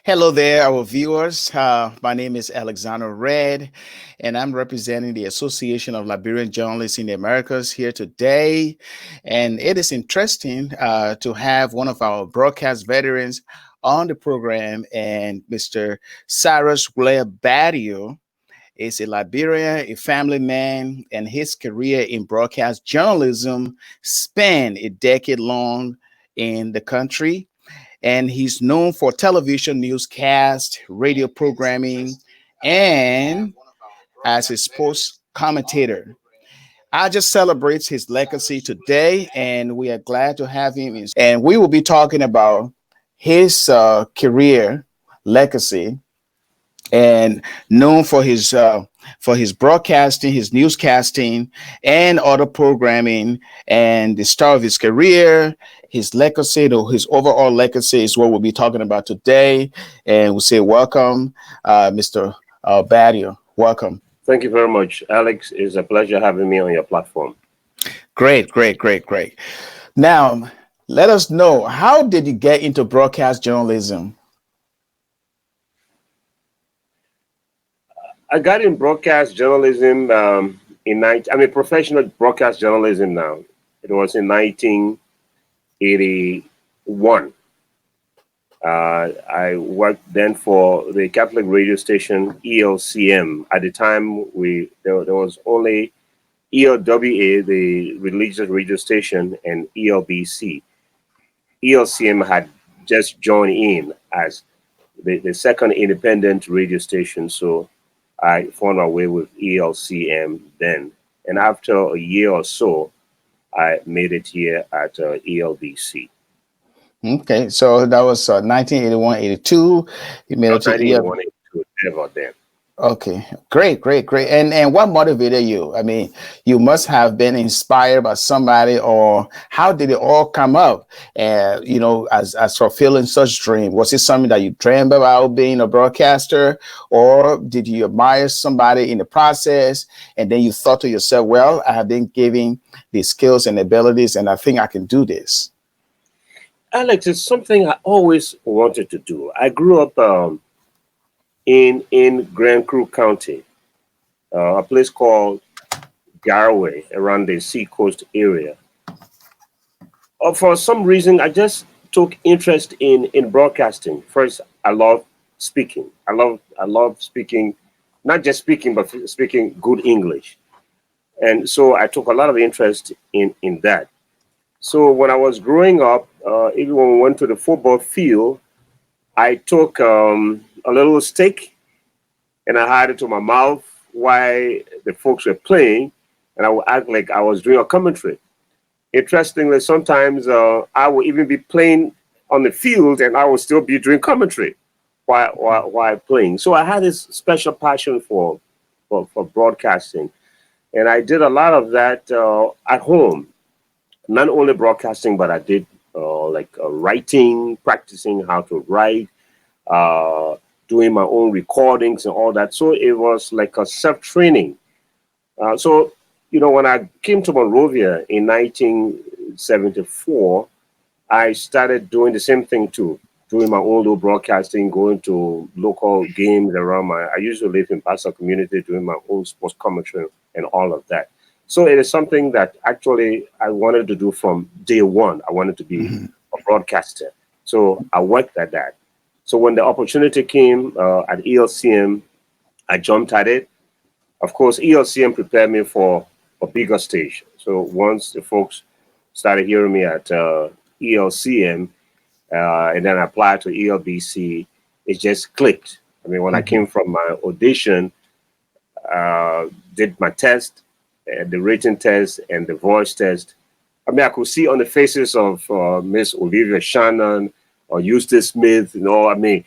Hello there, our viewers. My name is Alexander Red, and I'm representing the Association of Liberian Journalists in the Americas here today. And it is interesting to have one of our broadcast veterans on the program, and Mr. Cyrus Wleh Badio is a Liberian, a family man, and his career in broadcast journalism spanned a decade long in the country, and he's known for television newscast, radio programming, and as a sports commentator. I just celebrates his legacy today, and we are glad to have him. And we will be talking about his career legacy, and known for his broadcasting, his newscasting, and other programming, and the start of his career, his legacy, or his overall legacy is what we'll be talking about today. And we'll say welcome, Mr. Badio. Welcome. Thank you very much, Alex. It's a pleasure having me on your platform. Great, great, great, great. Now, let us know, how did you get into broadcast journalism? I got in broadcast journalism I'm a professional broadcast journalism now. It was in 1981. I worked then for the Catholic radio station ELCM. At the time, there was only ELWA, the religious radio station, and ELBC. ELCM had just joined in as the second independent radio station, so I found my way with ELCM then. And after a year or so, I made it here at ELBC. Okay, so that was 1981, 82. You made it to 1981, 82, never then. Okay, great, great, great. And what motivated you? I mean, you must have been inspired by somebody, or how did it all come up? As fulfilling such dream, was it something that you dreamed about, being a broadcaster, or did you admire somebody in the process, and then you thought to yourself, "Well, I have been given the skills and abilities, and I think I can do this"? Alex, it's something I always wanted to do. I grew up in Grand Crew County, a place called Garway, around the Seacoast area. For some reason, I just took interest in broadcasting. First, I love speaking. I love speaking, not just speaking, but speaking good English. And so I took a lot of interest in that. So when I was growing up, even when we went to the football field, I took a little stick and I had it to my mouth while the folks were playing, and I would act like I was doing a commentary. Interestingly, sometimes I would even be playing on the field and I would still be doing commentary while playing. So I had this special passion for broadcasting, and I did a lot of that at home. Not only broadcasting, but I did writing, practicing how to write, doing my own recordings and all that. So it was like a self-training. When I came to Monrovia in 1974, I started doing the same thing too, doing my own little broadcasting, going to local games around I used to live in Pastor community, doing my own sports commentary and all of that. So it is something that actually I wanted to do from day one. I wanted to be a broadcaster. So I worked at that. So when the opportunity came at ELCM, I jumped at it. Of course, ELCM prepared me for a bigger station. So once the folks started hearing me at ELCM, and then I applied to ELBC, it just clicked. I mean, when I came from my audition, did my test, the written test and the voice test, I mean, I could see on the faces of Miss Olivia Shannon or Eustace Smith, I mean,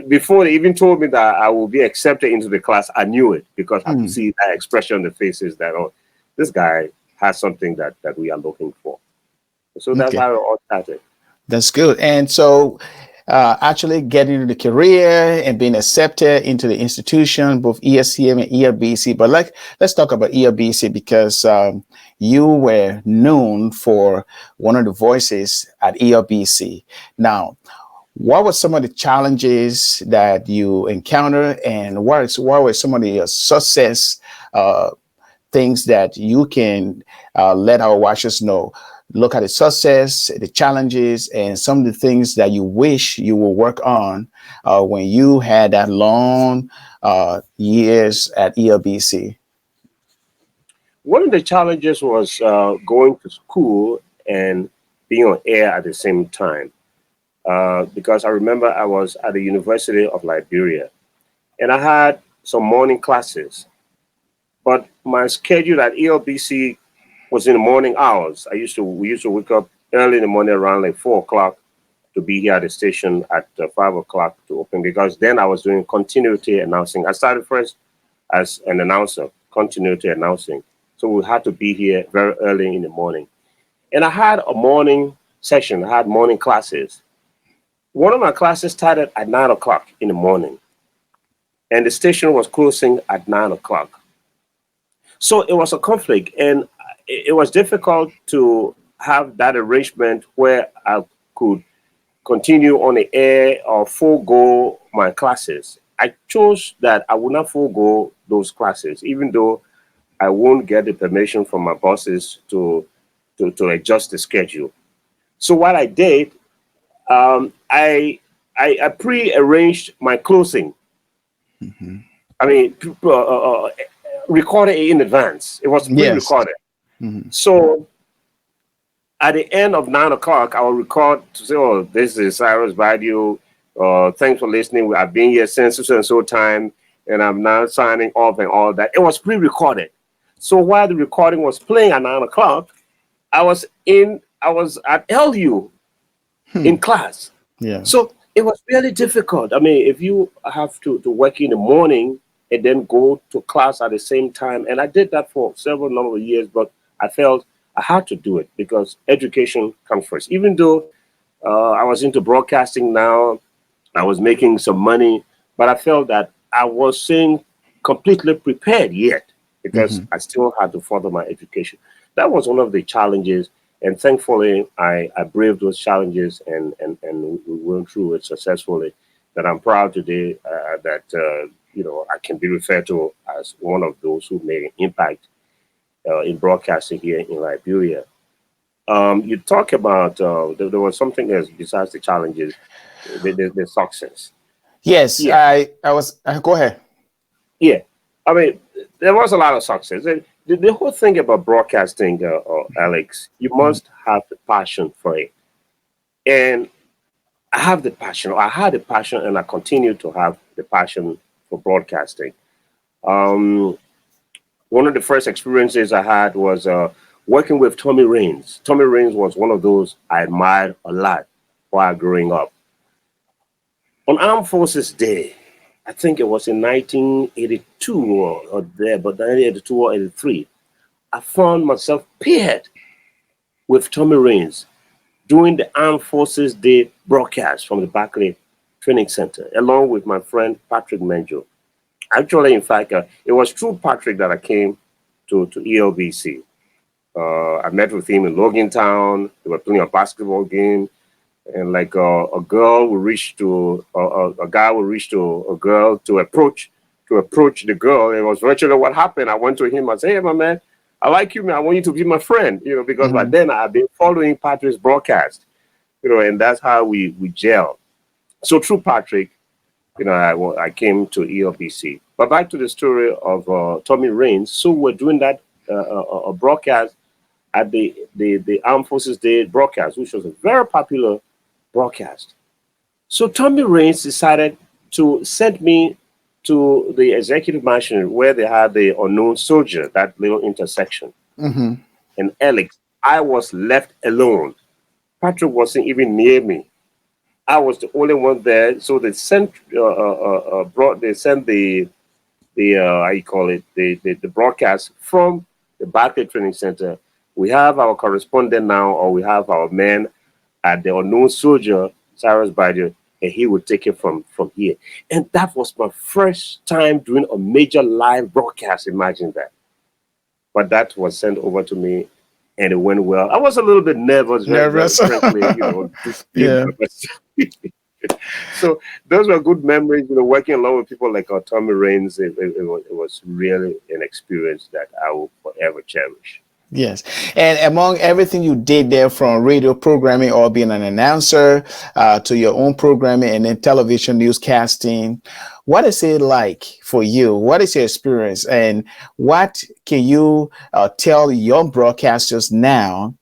before they even told me that I will be accepted into the class, I knew it because I could see that expression on the faces that, this guy has something that we are looking for. So that's how it all started. That's good. And so actually getting into the career and being accepted into the institution, both ESCM and ELBC. But let's talk about ELBC, because you were known for one of the voices at ELBC. Now, what were some of the challenges that you encountered, and what were some of the success uh, things that you can let our watchers know? Look at the success, the challenges, and some of the things that you wish you will work on when you had that long years at ELBC. One of the challenges was going to school and being on air at the same time. Because I remember I was at the University of Liberia and I had some morning classes, but my schedule at ELBC was in the morning hours. We used to wake up early in the morning around like 4 o'clock to be here at the station at 5 o'clock to open, because then I was doing continuity announcing. I started first as an announcer, continuity announcing. So we had to be here very early in the morning. And I had a morning session, I had morning classes. One of my classes started at 9 o'clock in the morning, and the station was closing at 9 o'clock. So it was a conflict, and it was difficult to have that arrangement where I could continue on the air or forego my classes. I chose that I would not forego those classes, even though I won't get the permission from my bosses to adjust the schedule. So what I did, I pre-arranged my closing. Mhm. I mean, recorded it in advance. It was Yes. pre-recorded. Mhm. So at the end of 9 o'clock, I will record to say, "Oh, this is Cyrus Badio. Thanks for listening. I've been here since so and so time, and I'm now signing off and all that." It was pre-recorded. So while the recording was playing at 9 o'clock, I was at LU Hmm. in class. Yeah. So it was really difficult. I mean, if you have to work in the morning and then go to class at the same time, and I did that for several number of years, but I felt I had to do it because education comes first. Even though I was into broadcasting now, I was making some money, but I felt that I wasn't completely prepared yet because Hmm. I still had to further my education. That was one of the challenges, and thankfully, I braved those challenges and we went through it successfully. That I'm proud today that I can be referred to as one of those who made an impact in broadcasting here in Liberia. You talk about there was something else besides the challenges, the success. Yes, Yeah, I was. Go ahead. yeah. I mean, there was a lot of success. And the whole thing about broadcasting, Alex, you Mhm. must have the passion for it. And I have the passion. I had the passion, and I continue to have the passion for broadcasting. Um, One of the first experiences I had was working with Tommy Rains. Tommy Rains was one of those I admired a lot while growing up. On Armed Forces Day, I think it was in 1982 or there, but 1982 or 83, I found myself paired with Tommy Rains doing the Armed Forces Day broadcast from the Barclay Training Center, along with my friend Patrick Menjo. Actually, in fact, it was through Patrick that I came to ELBC. I met with him in Logan Town. They were playing a basketball game, and like a girl will reach to a guy will reach to a girl to approach the girl. It was virtually what happened. I went to him. I said, "Hey, my man, I like you, man. I want you to be my friend." Because by Hmm. then I've been following Patrick's broadcast. And that's how we gel. So through Patrick, I came to ELBC. But back to the story of Tommy Rains. So we're doing that broadcast at the Armed Forces Day broadcast, which was a very popular broadcast. So Tommy Rains decided to send me to the executive mansion where they had the unknown soldier, that little intersection. Hmm. And Alex, I was left alone. Patrick wasn't even near me. I was the only one there. So they sent they sent the how you call it, the broadcast from the Barclay Training Center. We have our correspondent now, or we have our man at the unknown soldier, Cyrus Badio, and he would take it from here. And that was my first time doing a major live broadcast. Imagine that. But that was sent over to me, and it went well. I was a little bit nervous, very, very Nervous. frankly, just being Yeah. nervous. So those were good memories. Working along with people like Tommy Rains, it was really an experience that I will forever cherish. Yes. And among everything you did there, from radio programming or being an announcer to your own programming and then television newscasting, what is it like for you? What is your experience? And what can you tell young broadcasters now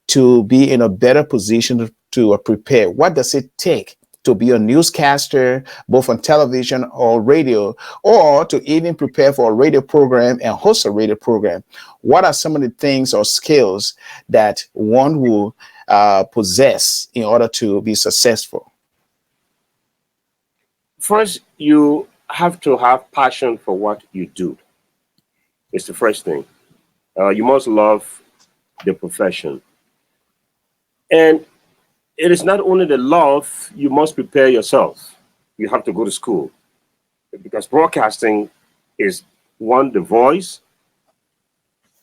to be in a better position to prepare? What does it take to be a newscaster, both on television or radio, or to even prepare for a radio program and host a radio program? What are some of the things or skills that one will possess in order to be successful? First, you have to have passion for what you do. It's the first thing. You must love the profession. And it is not only the love, you must prepare yourself. You have to go to school because broadcasting is one, the voice,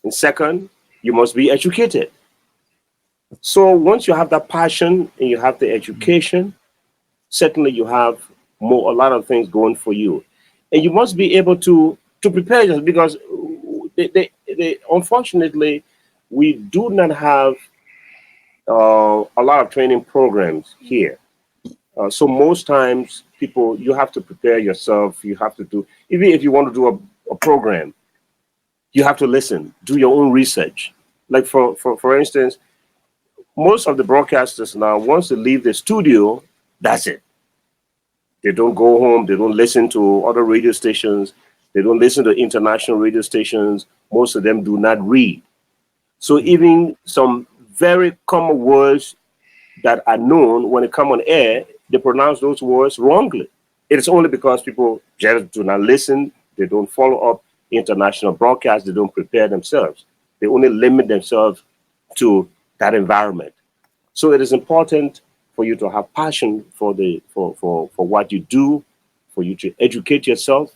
and second, you must be educated. So once you have that passion and you have the education, certainly you have a lot of things going for you. And you must be able to prepare yourself because unfortunately, we do not have a lot of training programs here. So most times, you have to prepare yourself. You have to do, even if you want to do a program, you have to listen, do your own research. Like for instance, most of the broadcasters now, once they leave the studio, that's it. They don't go home. They don't listen to other radio stations. They don't listen to international radio stations. Most of them do not read. So even some very common words that are known, when they come on air, they pronounce those words wrongly. It is only because people just do not listen. They don't follow up international broadcasts. They don't prepare themselves. They only limit themselves to that environment. So it is important for you to have passion for what you do, for you to educate yourself,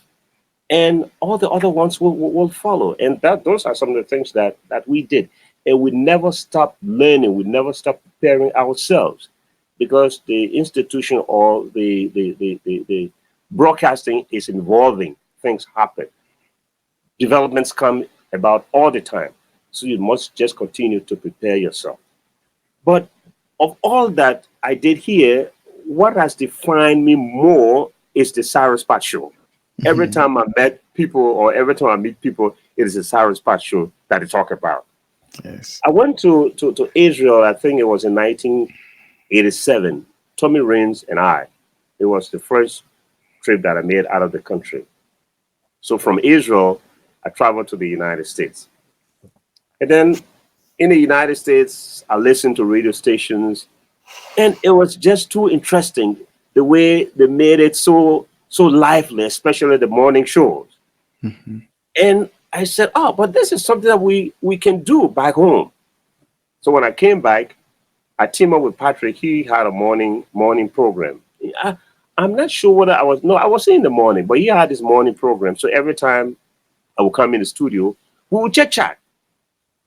and all the other ones will follow. And those are some of the things that we did. And we never stopped learning. We never stopped preparing ourselves because the institution or the broadcasting is evolving. Things happen. Developments come about all the time. So you must just continue to prepare yourself. But of all that I did here, what has defined me more is the Cyrus Pat show. Every time I met people or every time I meet people, it is the Cyrus Pat show that they talk about. Yes. I went to Israel, I think it was in 1987, Tommy Rains and I. It was the first trip that I made out of the country. So from Israel, I traveled to the United States. And then in the United States, I listened to radio stations, and it was just too interesting the way they made it so lively, especially the morning shows. Mm-hmm. And I said, oh, but this is something that we can do back home. So when I came back, I teamed up with Patrick. He had a morning program. I'm not sure whether I was in the morning, but he had his morning program. So every time I would come in the studio, we would chit chat.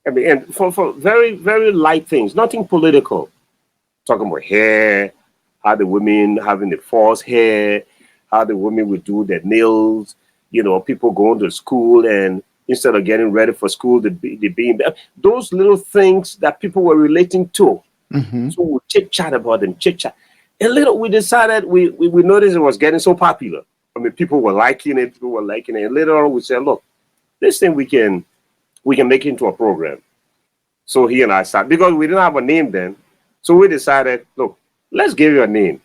I mean, and for very, very light things, nothing political. Talking about hair, how the women having the false hair, how the women would do their nails, people going to school and instead of getting ready for school, they being those little things that people were relating to. Mm-hmm. So we chit chat about them, chit chat. And we decided we noticed it was getting so popular. I mean, people were liking it, And later on we said, look, this thing we can make it into a program. So he and I started, because we didn't have a name then. So we decided, look, let's give you a name.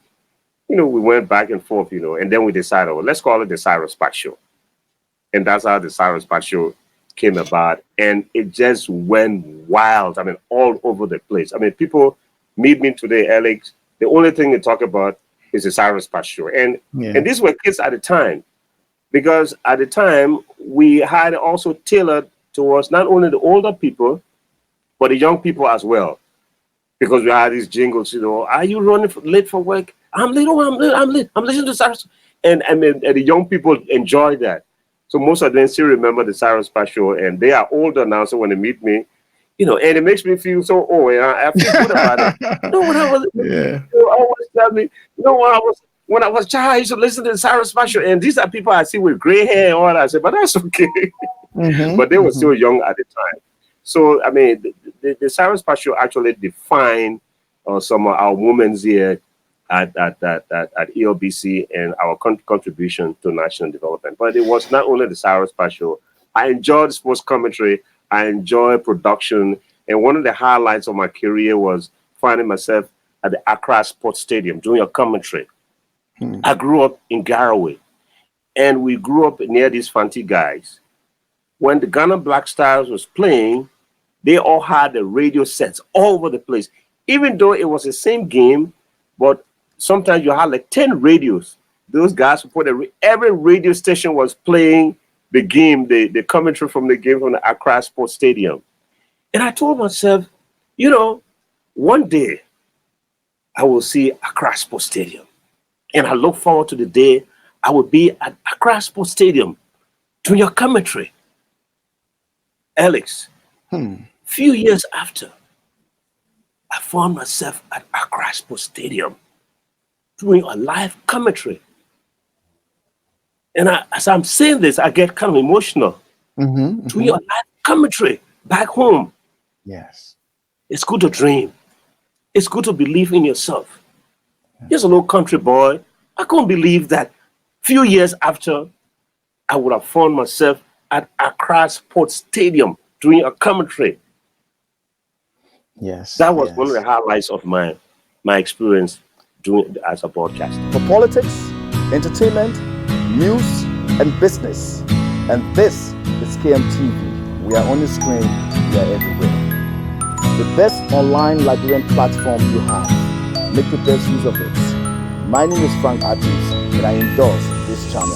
We went back and forth, and then we decided, well, let's call it the Cyrus Pat Show. And that's how the Cyrus Pat Show came about. And it just went wild. I mean, all over the place. I mean, people meet me today, Alex. The only thing they talk about is the Cyrus Pat Show. And these were kids at the time. Because at the time, we had also tailored towards not only the older people, but the young people as well. Because we had these jingles, are you running late for work? I'm late. Oh, I'm late. I'm listening to Cyrus. And the young people enjoy that. So most of them still remember the Cyrus Pat Show, and they are older now. So when they meet me, and it makes me feel so old, and I feel good about it. When I was, Yeah. always tell me, when I was a child, I used to listen to Cyrus Wleh, and these are people I see with gray hair and all that. I said, but that's okay. Mm-hmm. But they were Mm-hmm. still young at the time. So I mean, the Cyrus Wleh actually defined some of our movements here at ELBC and our contribution to national development. But it was not only the Cyrus Wleh. I enjoyed sports commentary. I enjoyed production. And one of the highlights of my career was finding myself at the Accra Sports Stadium doing a commentary. Hmm. I grew up in Garaway, and we grew up near these Fanti guys. When the Ghana Black Stars was playing, they all had the radio sets all over the place. Even though it was the same game, but sometimes you had like 10 radios. Those guys would put every radio station was playing the game, the commentary from the game from the Accra Sports Stadium. And I told myself, one day I will see Accra Sports Stadium. And I look forward to the day I will be at Accra Sports Stadium doing your commentary. Alex, Hmm. few years after, I found myself at Accra Sports Stadium doing a live commentary. And as I'm saying this, I get kind of emotional. Mm-hmm. Doing Mm-hmm. a live commentary back home. Yes. It's good to dream. It's good to believe in yourself. Just a little country boy. I couldn't believe that few years after, I would have found myself at Accra Sports Stadium doing a commentary. Yes. That was one of the Yes. highlights of my experience doing as a broadcaster. For politics, entertainment, news, and business. And this is KMTV. We are on the screen, we are everywhere. The best online Liberian platform you have. Make the best use of it. My name is Frank Adams, and I endorse this channel.